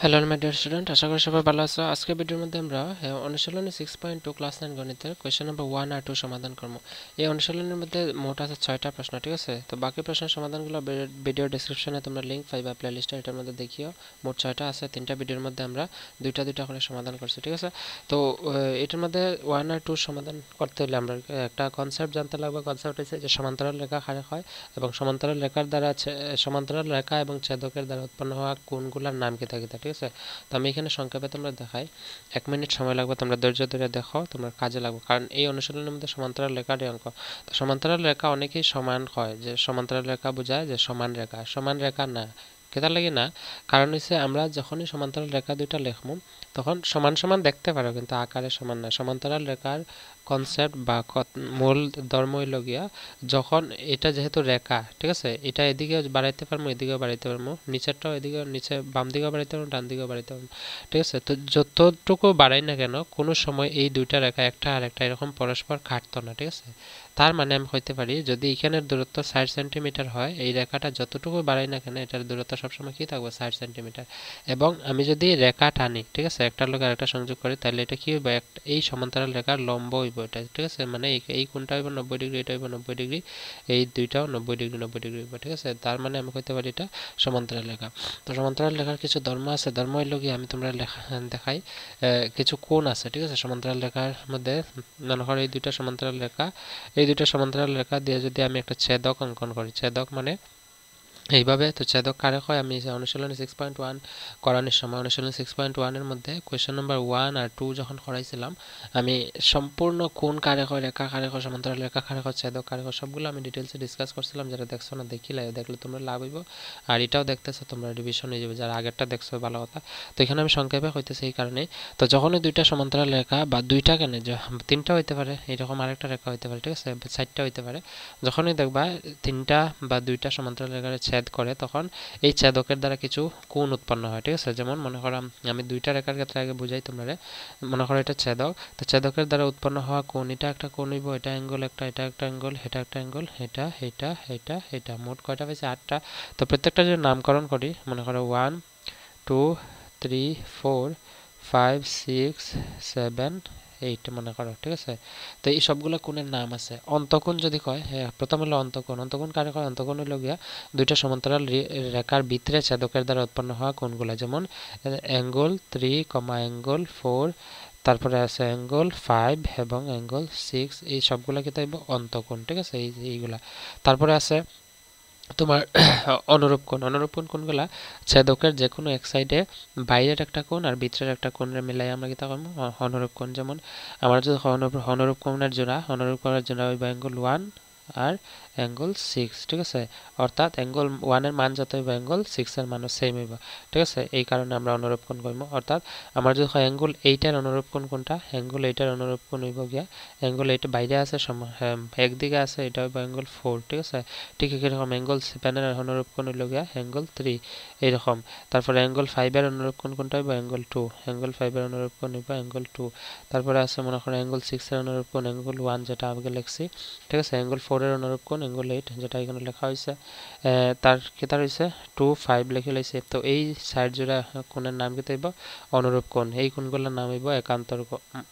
Hello my dear student, আশা করি সবাই ভালো আছো। আজকের ভিডিওর মধ্যে আমরা অনুশীলনী 6.2 ক্লাস 9 গণিতের কোয়েশ্চেন নাম্বার 1 আর 2 সমাধান করব। এই অনুশীলনীর মধ্যে মোট আছে 6টা প্রশ্ন, ঠিক আছে? তো বাকি প্রশ্নের সমাধানগুলো ভিডিও ডেসক্রিপশনে তোমরা লিংক পাইবা, প্লেলিস্টে এটার মধ্যে দেখিও। মোট 6টা আছে, 3টা ভিডিওর মধ্যে আমরা দুইটা দুইটা করে সমাধান করছি, ঠিক আছে? তো এটার মধ্যে 1 আর 2 সমাধান করতে হলে আমরা একটা কনসেপ্ট জানতে লাগবে। কনসেপ্ট হচ্ছে যে সমান্তরাল রেখা কারে হয় এবং সমান্তরাল রেখার দ্বারা সমান্তরাল রেখা এবং ছেদকের দ্বারা উৎপন্ন হওয়া কোণগুলোর নাম কি থাকে, ঠিক আছে? তো আমি এখানে সংক্ষেপে তোমরা দেখাই, 1 মিনিট সময় লাগবে, তোমরা ধৈর্য ধরে দেখো, তোমার কাজে লাগবে, কারণ এই অনুশীলনের মধ্যে সমান্তরাল রেখারই অঙ্ক। তো সমান্তরাল রেখা অনেকেই সমান হয়, যে সমান্তরাল রেখা বোঝায় যে সমান রেখা না। কেতা লাগে না, কারণ হচ্ছে আমরা যখনই সমান্তরাল রেখা দুইটা লিখবো তখন সমান সমান দেখতে পারো, কিন্তু আকারে সমান না। সমান্তরাল রেখার কনসেপ্ট বা মূল ধর্ম হইল গিয়া, যখন এটা যেহেতু রেখা, ঠিক আছে, এটা এদিকে বাড়াইতে পারবো, এদিকেও বাড়াইতে পারবো, নিচেরটাও এদিকে, নিচে বাম দিকেও বাড়াইতে পারবো, ডান দিকেও বাড়াইতে পারবো, ঠিক আছে? তো যতটুকু বাড়াই না কেন, কোনো সময় এই দুইটা রেখা একটা আর একটা এরকম পরস্পর কাটতো না, ঠিক আছে? তার মানে আমি হইতে পারি, যদি এখানের দূরত্ব 60 সেন্টিমিটার হয়, এই রেখাটা যতটুকু বাড়াই না কেন এটার দূরত্ব সবসময় কি থাকবে, 60 সেন্টিমিটার। এবং আমি যদি রেখা টানি, ঠিক আছে, একটার লোক আরেকটা সংযোগ করি, তাহলে এটা কি হইব, এই সমান্তরাল রেখার লম্ব হইব এটা, ঠিক আছে? মানে এই কোণটা হইব 90 ডিগ্রি, এটা হইব 90 ডিগ্রি, এই দুইটাও 90 ডিগ্রি 90 ডিগ্রি হইব, ঠিক আছে? তার মানে আমি কইতে পারি এটা সমান্তরাল রেখা। তো সমান্তরাল রেখার কিছু ধর্ম আছে, ধর্ম হইল কি, আমি তোমরা দেখাই। কিছু কোণ আছে, ঠিক আছে, সমান্তরাল রেখার মধ্যে। মনে করো এই দুইটা সমান্তরাল রেখা দিয়ে যদি আমি একটা ছেদক অঙ্কন করি, ছেদক মানে এইভাবে। তো ছেদক কারে হয়, আমি অনুশীলনী 6.1 করানোর সময়, অনুশীলনী 6.1-এর মধ্যে কোয়েশ্চেন নাম্বার 1 আর 2 যখন করাইছিলাম, আমি সম্পূর্ণ কোণ কারে হয়, রেখা কারে হয়, সমান্তরাল রেখা কারে হয়, ছেদক কারে হয়, সবগুলো আমি ডিটেলসে ডিসকাস করছিলাম। যারা দেখছো না, দেখলে তোমরা লাভ হইব। আর এটাও দেখতেছো তোমরা, রিভিশন হয়ে যাবে। যারা আগেরটা দেখছো ভালো কথা। তো এখানে আমি সংক্ষেপে হইতেছে এই কারণে, তো যখনই দুইটা সমান্তরাল রেখা বা দুইটা কেন, তিনটা হইতে পারে, এরকম আরেকটা রেখা হইতে পারে, ঠিক আছে, 4টা হইতে পারে, যখনই দেখবা তিনটা বা দুইটা সমান্তরাল রেখার ছেদ করে, তখন এই ছেদকের দ্বারা কিছু কোণ উৎপন্ন হয়, ঠিক আছে? যেমন মনে করো, আমি দুইটা রেখার ক্ষেত্রে আগে বুঝাই তোমরা। মনে করো এটা ছেদক, তো ছেদকের দ্বারা উৎপন্ন হওয়া কোণ, এটা একটা কোণ হইব, এটা অ্যাঙ্গেল একটা, এটা একটা অ্যাঙ্গেল, এটা একটা অ্যাঙ্গেল, এটা এটা এটা এটা, মোট কয়টা পাইছে, 8টা। তো প্রত্যেকটা যদি নামকরণ করি, মনে করো 1 2 3 4 5 6 7 8 মনে করো, ঠিক আছে? তো এই সবগুলো কোণের নাম আছে। অন্তঃকোণ যদি কয়, হ্যাঁ, প্রথম হলো অন্তঃকোণ। অন্তঃকোণ কারে কয়, অন্তঃকোণ হলো গিয়া দুইটা সমান্তরাল রেখার ভিতরে ছেদকের দ্বারা উৎপন্ন হওয়া কোণগুলো, যেমন অ্যাঙ্গেল 3, অ্যাঙ্গেল 4, তারপরে আছে অ্যাঙ্গেল 5 এবং অ্যাঙ্গেল 6, এই সবগুলা কি তাইব অন্তঃকোণ, ঠিক আছে? এইগুলা। তারপরে আছে তোমার অনুরূপ কোণ। অনুরূপ কোণ কোনগুলা, ছেদকের যে কোনো এক সাইডে বাইরের একটা কোণ আর ভিতরের একটা কোণের মিলাই আমরা কি করবো, অনুরূপ কোণ। যেমন আমার যদি অনুরূপ কোণের জোড়া হইব অ্যাঙ্গেল 1 আর অ্যাঙ্গেল 6, ঠিক আছে? অর্থাৎ অ্যাঙ্গেল 1 এর মান যত হইব, অ্যাঙ্গেল 6 এর মানও সেম হইব, ঠিক আছে? এই কারণে আমরা অনুরূপ কোণ কইব। অর্থাৎ আমার যদি হয় অ্যাঙ্গেল 8 এর অনুরূপ কোণ কোনটা, অ্যাঙ্গেল 8 এর অনুরূপ কোণ হইব গিয়া অ্যাঙ্গেল 8 বাইরে আছে, একদিকে আছে, এটা হইব অ্যাঙ্গেল 4, ঠিক আছে? ঠিক এরকম অ্যাঙ্গেল 7 এর অনুরূপ কোণ হইল গিয়া অ্যাঙ্গেল 3, এইরকম। তারপরে অ্যাঙ্গেল 5 এর অনুরূপ কোণ কোনটা হইব, অ্যাঙ্গেল 2, অ্যাঙ্গেল 5 এর অনুরূপ কোণ হইব অ্যাঙ্গেল 2। তারপরে আছে মনে করো অ্যাঙ্গেল 6 এর অনুরূপ কোণ অ্যাঙ্গেল 1, যেটা আগে লিখছি, ঠিক আছে? অ্যাঙ্গেল 4 এর অনুরূপ কোণ অ্যাঙ্গেল 8, যেটা এখানে লেখা হয়েছে। তার কেতা রয়েছে 2 5 লিখে লাইছে। তো এই সাইড জোড়া কোণের নাম কি হইব, অনুরূপ কোণ। এই কোণগুলোর নাম হইব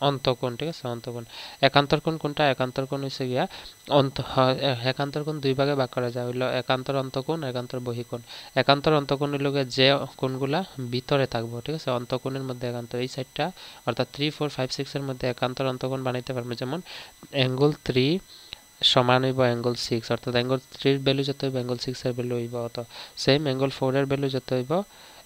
অন্তঃকোণ, ঠিক আছে? অন্তঃকোণ। একান্তর কোণ কোনটা, একান্তর কোণ হইছে গিয়া একান্তর কোণ দুই ভাগে ভাগ করা যায়, হইল একান্তর অন্তঃকোণ, একান্তর বহিঃকোণ। একান্তর অন্তঃকোণ হইল গিয়া যে কোণগুলা ভিতরে থাকবো, ঠিক আছে? অন্তঃকোণের মধ্যে একান্তর, এই সাইডটা অর্থাৎ 3 4 5 6 এর মধ্যে একান্তর অন্তঃকোণ বানাইতে পারবো। যেমন অ্যাঙ্গেল 3 সমান হইব অ্যাঙ্গেল 6, অর্থাৎ অ্যাঙ্গেল 3 এর ভ্যালু যত হইব অ্যাঙ্গেল 6 এর ভ্যালু হইব অত সেম। অ্যাঙ্গেল 4 এর ভ্যালু যত হইব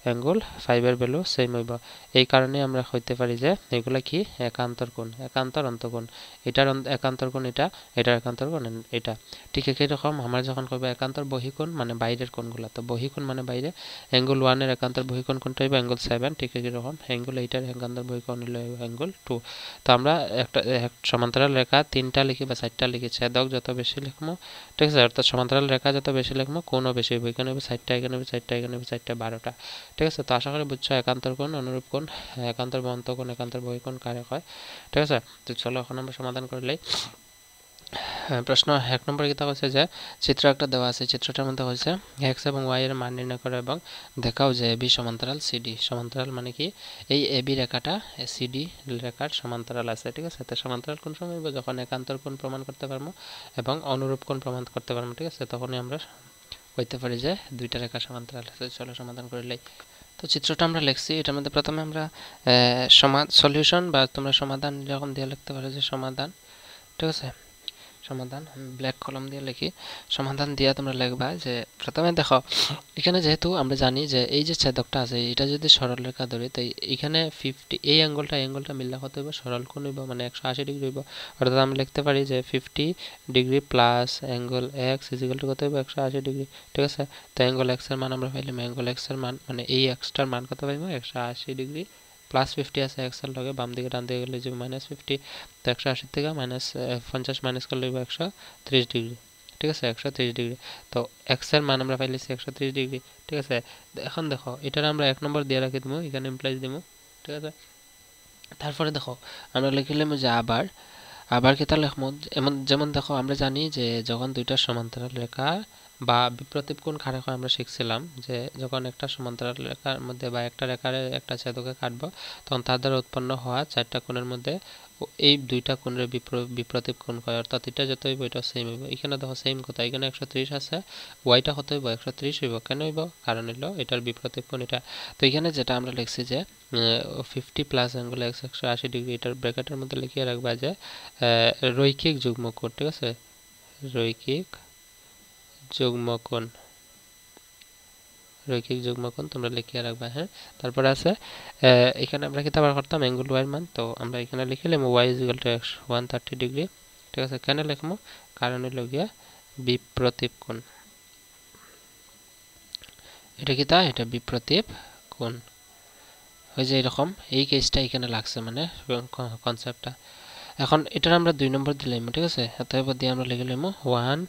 অ্যাঙ্গেল 5 এর ভ্যালু সেম হইব। এই কারণে আমরা হইতে পারি যে এগুলা কি একান্তর কোণ, একান্তর অন্তঃকোণ। এটার একান্তর কোণ এটা, এটার একান্তর কোণ এটা। ঠিক একই রকম আমরা যখন কইব একান্তর বহিঃকোণ, মানে বাইরের কোণগুলা, তো বহিঃকোণ মানে বাইরে, অ্যাঙ্গেল 1 এর একান্তর বহিঃকোণ কোনটা হইব, অ্যাঙ্গেল 7। ঠিক একই রকম অ্যাঙ্গেল 8 এর একান্তর বহিঃকোণ হইল অ্যাঙ্গেল 2। তো আমরা একটা সমান্তরাল রেখা 3টা লিখি বা 4টা লিখি, ছেদক যত বেশি লিখবো, ঠিক আছে, অর্থাৎ সমান্তরাল রেখা যত বেশি লিখবো কোণও বেশি হইব। এখানে হবে 4টা, এখানে হবে 4টা, এখানে হবে 4টা, 12টা, ঠিক আছে? তো আশা করি বুঝছো একান্তর কোণ, অনুরূপ কোণ, একান্তর অন্তঃকোণ, একান্তর বহিঃকোণ কারে হয়, ঠিক আছে? তো চলো এখন আমরা সমাধান করলেই। প্রশ্ন 1 নম্বরে কিতা কইছে যে চিত্র একটা দেওয়া আছে, চিত্রটার মধ্যে কইছে x এবং y এর মান নির্ণয় করো এবং দেখাও যে AB সমান্তরাল CD। সমান্তরাল মানে কি, এই AB রেখাটা CD রেখার সমান্তরাল আছে, ঠিক আছে। তো সমান্তরাল কোন সময় হইব, যখন একান্তর কোণ প্রমাণ করতে পারবো এবং অনুরূপ কোণ প্রমাণ করতে পারবো, ঠিক আছে। তখনই আমরা কইতে পারি যে দুইটা রেখা সমান্তরাল আছে। চলো সমাধান করে লই। তো চিত্রটা আমরা লিখছি, এটার মধ্যে প্রথমে আমরা সলিউশন বা তোমরা সমাধান যখন দিয়ে লিখতে পারো যে সমাধান, ঠিক আছে। সমাধান ব্ল্যাক কলম দিয়ে লিখি, সমাধান দিয়ে তোমরা লিখবা যে প্রথমে দেখো এখানে যেহেতু আমরা জানি যে এই যে ছেদকটা আছে এটা যদি সরল রেখা ধরি, তাই এখানে 50 এই অ্যাঙ্গেলটা মিললে কত হইব, সরল কোণ হইব, মানে 180 ডিগ্রি হইব। অর্থাৎ আমরা লিখতে পারি যে 50 degree plus angle x equal to কত হইব, 180 ডিগ্রি, ঠিক আছে। তো অ্যাঙ্গেল এক্স এর মান আমরা পাইলাম, অ্যাঙ্গেল এক্স এর মান মানে এই এক্সটার মান কত পাইব, 180 ডিগ্রি প্লাস 50 আছে এক্স এর লগে, বাম দিকে ডান দিকে গেলে যে -50। তো 180 থেকে -50 মাইনাস করলে 130 ডিগ্রি, ঠিক আছে, 130 ডিগ্রি। তো এক্স এর মান আমরা পাইলেছি 130 ডিগ্রি, ঠিক আছে। এখন দেখো এটার আমরা 1 নম্বর দিয়ে রাখি দিমু, এখানে ইমপ্লাইজ দিমু, ঠিক আছে। তারপরে দেখো আমরা লিখিলাম যে আবার কিতা লিখমু, যেমন দেখো আমরা জানি যে যখন দুইটা সমান্তরাল রেখা বা বিপ্রতীপ কোণ কাটা হয় আমরা শিখছিলাম যে যখন একটা সমান্তরাল রেখার মধ্যে বা একটা রেখার একটা ছেদকে কাটবো তখন তার দ্বারা উৎপন্ন হওয়া চারটা কোণের মধ্যে এই দুইটা কোণের বিপ্রতীপ কোণ হয়, অর্থাৎ এটা যত হইব এটা সেম হইব। এখানে দেখো সেম কথা, এখানে 130 আছে, ওয়াইটা কত হইব, 130 হইব। কেন হইব, কারণ হইলো এটার বিপ্রতীপ কোণ এটা। তো এখানে যেটা আমরা লিখছি যে 50 প্লাস অ্যাঙ্গেল এক্স 180 ডিগ্রি, এটার ব্র্যাকেটের মধ্যে লিখিয়ে রাখবা যে রৈখিক যুগ্ম কোণ, ঠিক আছে, রৈখিক যুগ্ম কোণ, রৈখিক যুগ্ম কোণ তোমরা লিখিয়ে রাখবা, হ্যাঁ। তারপরে আছে এখানে আমরা কিতা বার করতাম অ্যাঙ্গেল ওয়াই এর মান, তো আমরা এখানে লিখিলাম ওয়াই ইকুয়াল টু 130 ডিগ্রি, ঠিক আছে। কেন লিখমু, কারণ হইল গিয়া বিপ্রতীপ কোণ, এটা কিতা, এটা বিপ্রতীপ কোণ। ওই যে এরকম এই কেসটা এখানে লাগছে, মানে কনসেপ্টটা। এখন এটার আমরা 2 নম্বর দিলাম, ঠিক আছে। অতএব দিয়ে আমরা লিখলাম 1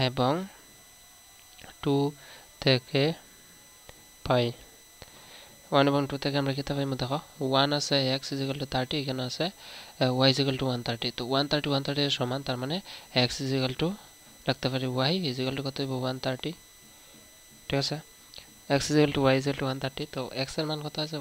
এবং 2 থেকে পাই, 1 এবং 2 থেকে আমরা কিতা পাইমু, দেখো 1 আছে x ইকুয়াল টু 30, এখানে আছে y ইকুয়াল টু 130। তো 130 এর সমান, তার মানে x ইকুয়াল টু রাখতে পারি y ইকুয়াল টু কত হইব, 130, ঠিক আছে। x equal to y equal to 130। তো x এর মান কত আছে,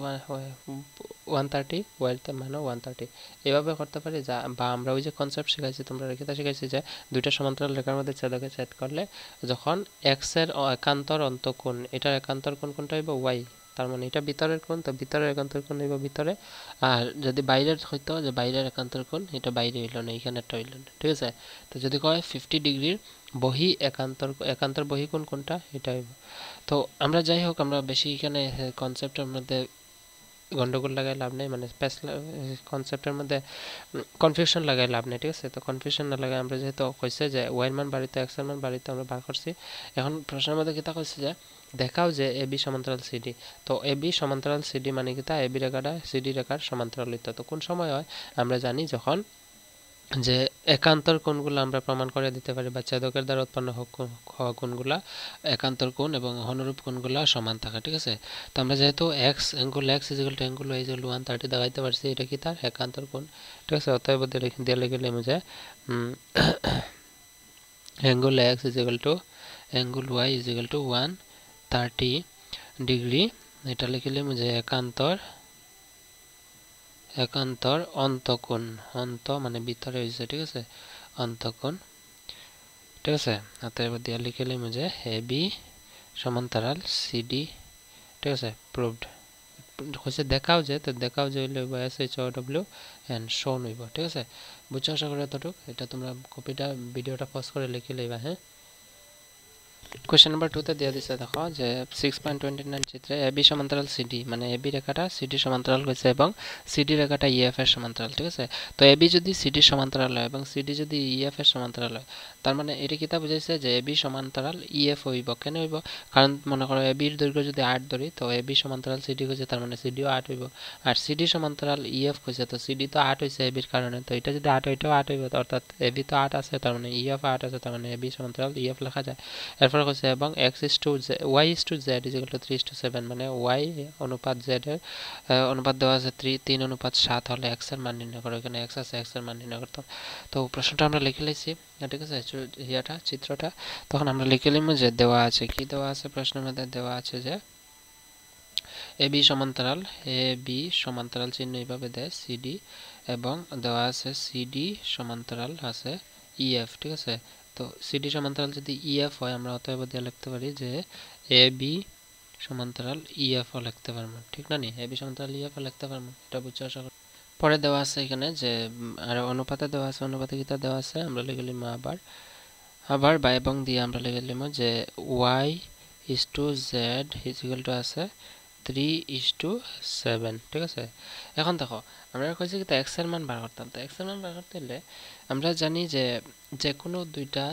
130, y এর মানও 130। এভাবে করতে পারি বা আমরা ওই যে কনসেপ্ট শিখাইছি, তোমরা রেখাটা শিখাইছি যে দুইটা সমান্তরাল রেখার মধ্যে ছেদকে ছেদ করলে যখন x এর একান্তর অন্তঃকোণ, এটার একান্তর কোণ কোনটা হইব, y, তার মানে এটা ভিতরের কোণ, তো ভিতরের একান্তর কোণ হইব ভিতরে। আর যদি বাইরের হইতো যে বাইরের একান্তর কোণ, এটা বাইরে হইল না, এখানেরটা হইল না, ঠিক আছে। তো যদি কয় 50 ডিগ্রির বহি একান্তর বহি কোণ কোনটা, এটা হইব। তো আমরা যাই হোক, আমরা বেশি এখানে কনসেপ্টের মধ্যে গন্ডগোল লাগাই লাভ নেই, মানে কনসেপ্টের মধ্যে কনফিউশন লাগাই লাভ নেই, ঠিক আছে। তো কনফিউশন না লাগাই আমরা যেহেতু কইছে যে ওয়াই এর মান বাড়িতে এক্স এর মান বাড়িতে আমরা বার করছি। এখন প্রশ্নের মধ্যে কিতা কইছে যে দেখাও যে এবি সমান্তরাল সিডি। তো এবি সমান্তরাল সিডি মানে কিতা, এবি রেখাটা সিডি রেখার সমান্তরাল হইতো। তো কোন সময় হয়, আমরা জানি যখন যে একান্তর কোণগুলো আমরা প্রমাণ করে দিতে পারি বা ছেদকের দ্বারা উৎপন্ন হওয়া কোণগুলা একান্তর কোণ এবং অনুরূপ কোণগুলা সমান থাকে, ঠিক আছে। তো আমরা যেহেতু angle x equal to angle y equal to 130 দেখাইতে পারছি, এটা কি তার একান্তর কোণ, ঠিক আছে। অতএব দিয়ে লিখলাম যে angle x equal to angle y equal to 130 degree, এটা লিখলাম যে একান্তর অন্তঃকোণ, অন্ত মানে ভিতরে হয়েছে, ঠিক আছে, অন্তঃকোণ, ঠিক আছে। অতএব দিয়ে লিখলাম যে এবি সমান্তরাল সিডি, ঠিক আছে, প্রুভড হচ্ছে। দেখাও যে, তো দেখাও যে হইলে SHOW এন্ড শোন হইব, ঠিক আছে। বুঝছো আশা করি এতটুক। এটা তোমরা কপিটা ভিডিওটা পজ করে লিখে লইবা, হ্যাঁ। কোশ্চেন নাম্বার 2 তে দিয়ে দিছে, দেখো যে 6.29 চিত্রে এবি সমান্তরাল সিডি, মানে এবি রেখাটা সিডি সমান্তরাল হয়েছে এবং সিডি রেখাটা ইএফ এর সমান্তরাল, ঠিক আছে। তো এবি যদি সিডি সমান্তরাল হয় এবং সিডি যদি ইএফ এর সমান্তরাল হয়, তার মানে এটা কিতা বুঝাইছে যে এবি সমান্তরাল ইএফ হইব। কেন হইব, কারণ মনে করো এবির দৈর্ঘ্য যদি 8 ধরি, তো এবি সমান্তরাল সিডি হয়েছে, তার মানে সিডিও 8 হইব। আর সিডি সমান্তরাল ইএফ হয়েছে, তো সিডি তো 8 হয়েছে এবির কারণে, তো এটা যদি 8 হইতেও 8 হইব, অর্থাৎ এবি তো 8 আছে, তার মানে ইএফ 8 আছে, তার মানে এবি সমান্তরাল ইএফ লেখা যায়। এরপর ফারাক হচ্ছে এবং y is to z is equal to 3:7 মানে y অনুপাত z এর অনুপাত দেওয়া আছে 3:7 হলে x এর মান নির্ণয় করো এখানে x আছে x এর মান নির্ণয় করতে তো প্রশ্নটা আমরা লিখে লিখছি ঠিক আছে ইয়াটা চিত্রটা তখন আমরা লিখে লিখব যে দেওয়া আছে কি দেওয়া আছে প্রশ্নের মধ্যে দেওয়া আছে যে এ বি সমান্তরাল চিহ্ন এইভাবে দেয় সিডি এবং দেওয়া আছে সিডি সমান্তরাল আছে ইএফ ঠিক আছে তো সিডি সমান্তরাল যদি ইএফ হয় আমরা অতএব দিয়ে লিখতে পারি যে এ বি সমান্তরাল ইএফ ও লিখতে পারবো ঠিক না নি এ বি সমান্তরাল ইএফ ও লিখতে পারবো এটা বুঝছো আশা করি পরে দেওয়া আছে এখানে যে আর অনুপাতে দেওয়া আছে অনুপাতে কিটা দেওয়া আছে আমরা লিখে লিখব আবার বা এবং দিয়ে আমরা লিখে লিখব যে y is to z is equal to আছে 3:7 ঠিক আছে এখন দেখো আমরা কইছি কি x এর মান বার করতাম তো x এর মান বার করতে হলে আমরা জানি যে যে কোনো দুইটা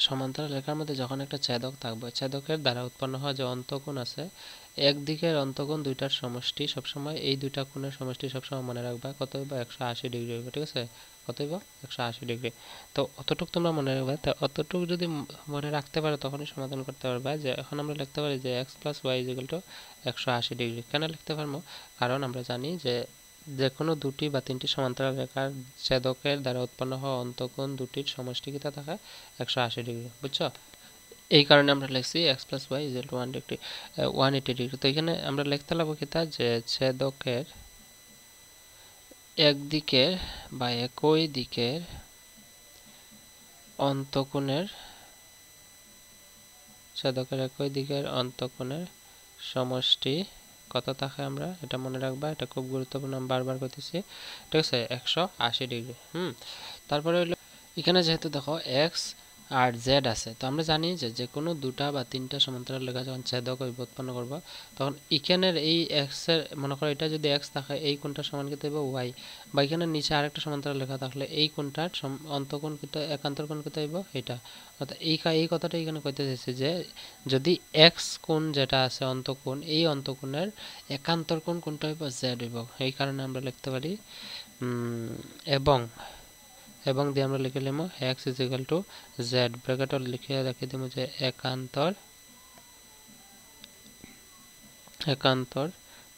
সমান্তরাল রেখার মধ্যে যখন একটা ছেদক থাকবে ছেদকের দ্বারা উৎপন্ন হওয়া যে অন্তঃকোণ আছে একদিকের অন্তঃকোণ দুইটার সমষ্টি সবসময় এই দুইটা কোণের সমষ্টি সবসময় মনে রাখবা কত হইব 180 ডিগ্রি হইব ঠিক আছে কত হইব 180 ডিগ্রি তো অতটুকু তোমরা মনে রাখবা তো অতটুকু যদি মনে রাখতে পারো তখনই সমাধান করতে পারবা যে এখন আমরা লিখতে পারি যে x + y = 180 ডিগ্রি কেন লিখতে পারবো কারণ আমরা জানি যে যে কোনো দুটি বা তিনটি সমান্তরাল রেখার ছেদকের দ্বারা উৎপন্ন হওয়া অন্তঃকোণ দুটির সমষ্টি কিটা থাকে 180 ডিগ্রি বুঝছো এই কারণে আমরা লিখছি x + y = 180 ডিগ্রি তো এখানে আমরা লিখতে লাগবো কিটা যে ছেদকের একদিকের বা একই দিকের অন্তঃকোণের ছেদকের একই দিকের অন্তঃকোণের সমষ্টি কত থাকে আমরা এটা মনে রাখবা এটা খুব গুরুত্বপূর্ণ আমি বারবার কইতেছি ঠিক আছে 180 ডিগ্রি তারপরে হলো এখানে যেহেতু দেখো x আর z আছে তো আমরা জানি যে যে কোনো দুটা বা তিনটা সমান্তরাল রেখা যখন ছেদক উৎপন্ন করব তখন এখানের এই x এর মনে করো এটা যদি x থাকে এই কোণটার সমান কত হবে y বা এখানে নিচে আরেকটা সমান্তরাল রেখা থাকলে এই কোণটার অন্তঃকোণ কত একান্তর কোণ কত হবে এটা অর্থাৎ এই কথাটা এখানে কইতে চাইছে যে যদি x কোণ যেটা আছে অন্তঃকোণ এই অন্তঃকোণের একান্তর কোণ কোনটা হবে z হইব এই কারণে আমরা লিখতে পারি এবং দিয়ে আমরা লিখে লিখব x = z ব্র্যাকেট লিখে রাখি দেব যে একান্তর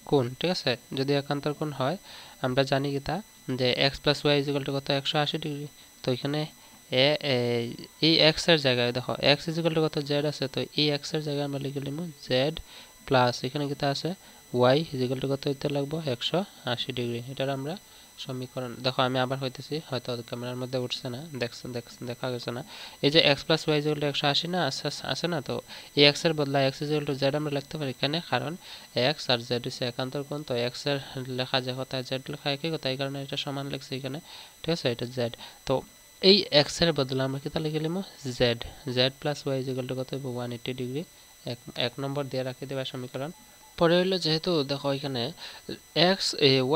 কোণ ঠিক আছে যদি একান্তর কোণ হয় আমরা জানি কি তা যে x + y = কত 180 ডিগ্রি তো এখানে এই x এর জায়গায় দেখো x = কত z আছে তো এই x এর জায়গায় আমরা লিখে লিখব z প্লাস এখানে কি তা আছে y = কত হইতে লাগবে 180 ডিগ্রি এটার আমরা সমীকরণ দেখো আমি আবার হইতেছি হয়তো ক্যামেরার মধ্যে উঠছে না দেখা গেছে না এই যে x + y = 180 না আছে না তো এই x এর বদলা x = z আমরা লিখতে পারি কেন কারণ x আর z হচ্ছে একান্তর কোণ তো x এর লেখা যে কথা z লেখা একই কথা এই কারণে এটা সমান লিখছি এখানে ঠিক আছে এটা z তো এই x এর বদলে আমরা কিটা লিখে লিখব z + y = কত হবে 180 ডিগ্রি এক নম্বর দিয়ে রাখি দেবা সমীকরণ পরে হইলো যেহেতু দেখো এখানে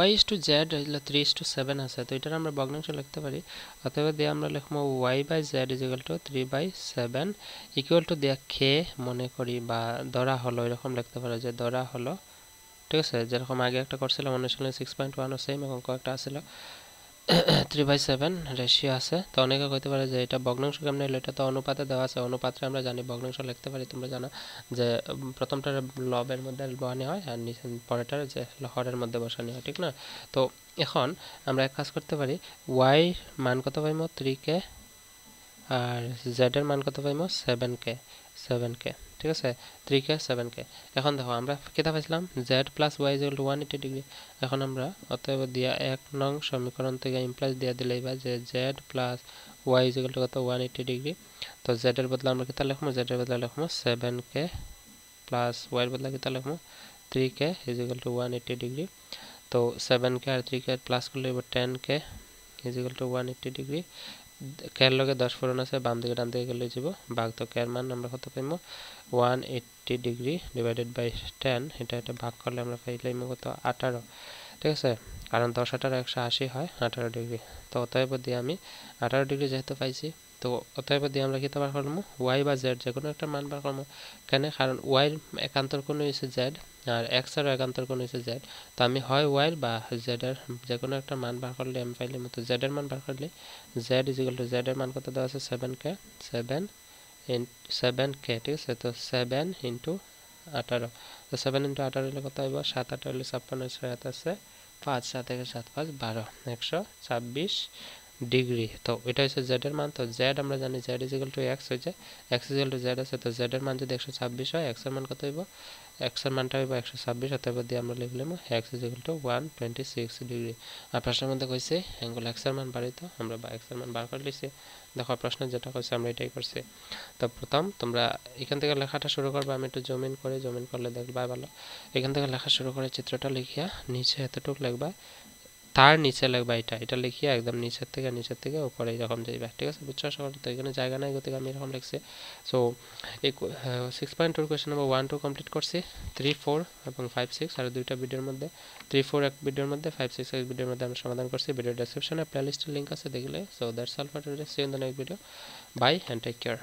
y is to z হইলো 3:7 আছে তো এটার আমরা ভগ্নাংশ লিখতে পারি অতএব দিয়ে আমরা লিখব y/z = 3/7 ইকুয়াল টু দিয়া k মনে করি বা ধরা হলো এরকম লিখতে পারো যে ধরা হলো ঠিক আছে যেরকম আগে একটা করছিলাম অনুশীলনী 6.1 ও সেম এবং কয়েকটা আছিল 3/7 রেশিও আছে তো অনেকে কইতে পারে যে এটা ভগ্নাংশ কেমনে হলো এটা তো অনুপাতে দেওয়া আছে অনুপাতে আমরা জানি ভগ্নাংশ লিখতে পারি তোমরা জানো যে প্রথমটার লবের মধ্যে বসানো হয় আর নিচে পরেরটার যে হরের মধ্যে বসানো হয় ঠিক না তো এখন আমরা এক কাজ করতে পারি y মান কত পাইমো 3k আর z এর মান কত পাইমো 7k ঠিক আছে 3k 7k এখন দেখো আমরা কিটা পাইছিলাম z + y = 180 ডিগ্রি এখন আমরা অতএব দিয়া 1 নং সমীকরণ থেকে ইমপ্লাইজ দিয়া দিলেইবা যে z + y = কত 180 ডিগ্রি তো z এর বদলে আমরা কিটা লিখব z এর বদলে লিখব 7k প্লাস y এর বদলে কিটা লিখব 3k = 180 ডিগ্রি তো 7k আর 3k প্লাস করলে 10k = 180 ডিগ্রি কের লগে 10 পূরণ আছে বাম দিকে ডান দিকে গেলে যাব ভাগ তো কের মান আমরা কত পাইমু 180 ডিগ্রি ডিভাইডেড বাই 10 এটা ভাগ করলে আমরা পাইলাম কত 18 ঠিক আছে কারণ 10 18 180 হয় 18 ডিগ্রি তো অতএব দিয়ে আমি 18 ডিগ্রি যেহেতু পাইছি তো অতএব দিয়ে আমরা কিটা বার করব y বা z যে কোনো একটা মান বার করব কেন কারণ y এর একান্তর কোণ হইছে z আর x এর একান্তর কোণ হইছে z তো আমি হয় y বা z এর যে কোনো একটা মান বার করলে আমি পাইলাম তো z এর মান বার করলে z = z এর মান কত দেওয়া আছে 7k 7 7k, ঠিক আছে। তো 7 ইন্টু 18, তো 7 ইন্টু 18 হলে কত হইব, 7 8 হলে 56, 6 আছে 5, 7 1 7 5 12, 126 ডিগ্রি। তো এটা হচ্ছে জেড এর মান। তো জেড আমরা জানি Z is equal two x, হয়ে যায় x is equal to Z আছে। তো জেড এর মান যদি 126 হয়, এক্স এর মান কত হইব, এক্স এর মানটা হইব 126, অতএব দিয়ে আমরা লিখলাম X is equal to 126 degree. আর প্রশ্নের মধ্যে কইছে অ্যাঙ্গেল এক্স এর মান বাড়িত, আমরা এক্স এর মান বার করে লিখছি। দেখো প্রশ্ন যেটা কইছে আমরা এটাই করছি। তো প্রথম তোমরা এখান থেকে লেখাটা শুরু করবে, আমি একটু জুম ইন করে, জুম ইন করলে দেখবা ভালো। এখান থেকে লেখা শুরু করে চিত্রটা লিখিয়া নিচে এতটুকু লিখবা, তার নিচে লিখবা, এটা লিখিয়া একদম নিচের থেকে উপরে এরকম যাইবা, ঠিক আছে, বুঝছো সকলে। তো এখানে জায়গা নাই গতিকে আমি এরকম লিখছি। সো এই 6.2 কোয়েশ্চেন নাম্বার 1 2 কমপ্লিট করছি। 3 4 এবং 5 6 আর দুইটা ভিডিওর মধ্যে, 3 4 এক ভিডিওর মধ্যে, 5 6 এক ভিডিওর মধ্যে আমরা সমাধান করছি। ভিডিও ডেসক্রিপশনে প্লেলিস্টের লিংক আছে, দেখলে। So that's all for today, see you in the next video, bye and take care.